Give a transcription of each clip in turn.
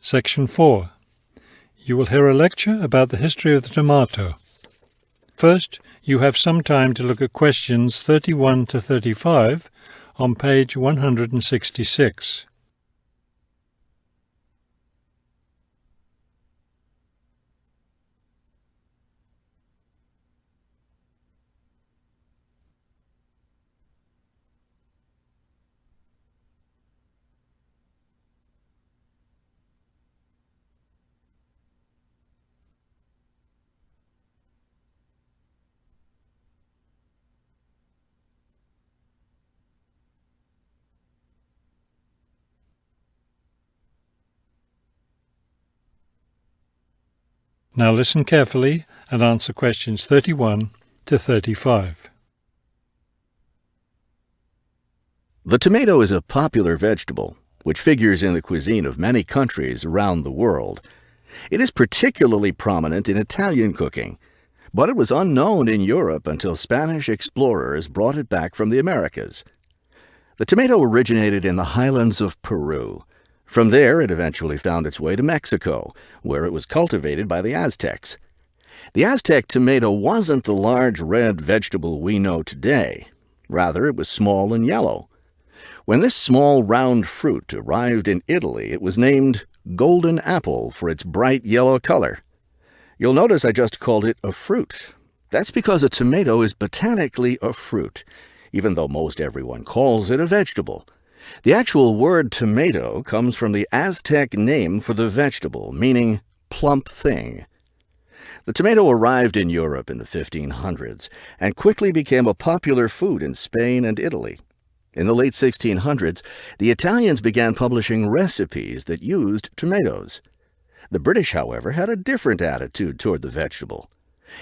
Section 4. You will hear a lecture about the history of the tomato. First, you have some time to look at questions 31 to 35 on page 166. Now listen carefully and answer questions 31 to 35. The tomato is a popular vegetable, which figures in the cuisine of many countries around the world. It is particularly prominent in Italian cooking, but it was unknown in Europe until Spanish explorers brought it back from the Americas. The tomato originated in the highlands of Peru. From there, it eventually found its way to Mexico, where it was cultivated by the Aztecs. The Aztec tomato wasn't the large red vegetable we know today. Rather, it was small and yellow. When this small round fruit arrived in Italy, it was named golden apple for its bright yellow color. You'll notice I just called it a fruit. That's because a tomato is botanically a fruit, even though most everyone calls it a vegetable. The actual word tomato comes from the Aztec name for the vegetable, meaning plump thing. The tomato arrived in Europe in the 1500s and quickly became a popular food in Spain and Italy. In the late 1600s, the Italians began publishing recipes that used tomatoes. The British, however, had a different attitude toward the vegetable.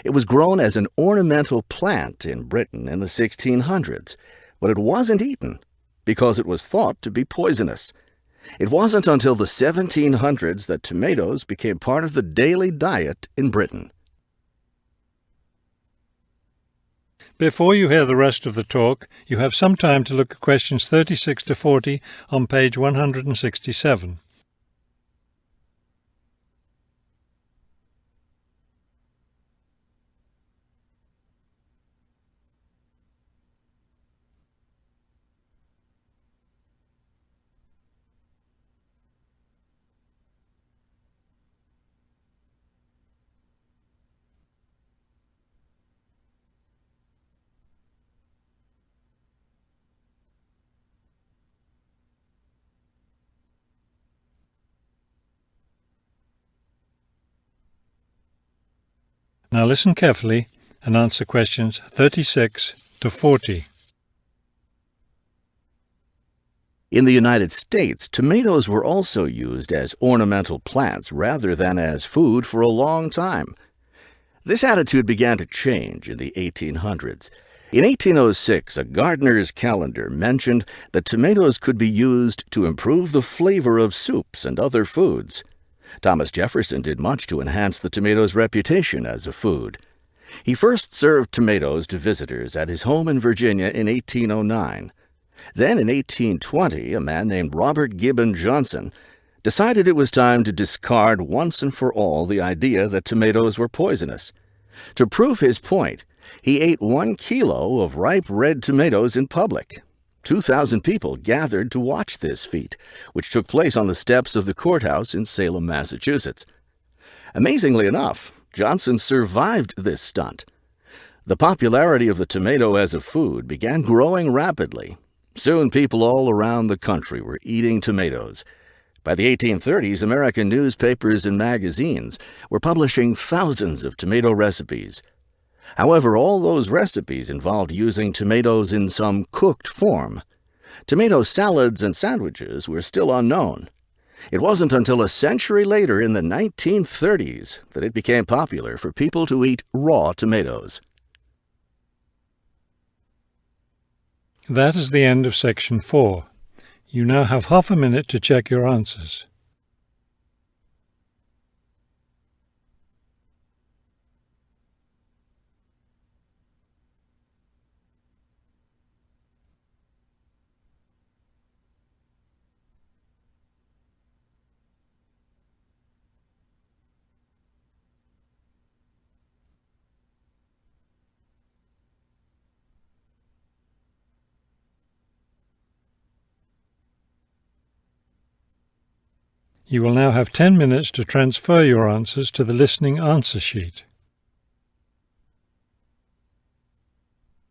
It was grown as an ornamental plant in Britain in the 1600s, but it wasn't eaten because it was thought to be poisonous. It wasn't until the 1700s that tomatoes became part of the daily diet in Britain. Before you hear the rest of the talk, you have some time to look at questions 36 to 40 on page 167. Now listen carefully and answer questions 36 to 40. In the United States, tomatoes were also used as ornamental plants rather than as food for a long time. This attitude began to change in the 1800s. In 1806, a gardener's calendar mentioned that tomatoes could be used to improve the flavor of soups and other foods. Thomas Jefferson did much to enhance the tomato's reputation as a food. He first served tomatoes to visitors at his home in Virginia in 1809. Then in 1820, a man named Robert Gibbon Johnson decided it was time to discard once and for all the idea that tomatoes were poisonous. To prove his point, he ate 1 kilo of ripe red tomatoes in public. 2,000 people gathered to watch this feat, which took place on the steps of the courthouse in Salem, Massachusetts. Amazingly enough, Johnson survived this stunt. The popularity of the tomato as a food began growing rapidly. Soon people all around the country were eating tomatoes. By the 1830s, American newspapers and magazines were publishing thousands of tomato recipes. However, all those recipes involved using tomatoes in some cooked form. Tomato salads and sandwiches were still unknown. It wasn't until a century later, in the 1930s, that it became popular for people to eat raw tomatoes. That is the end of section 4. You now have half a minute to check your answers. You will now have 10 minutes to transfer your answers to the listening answer sheet.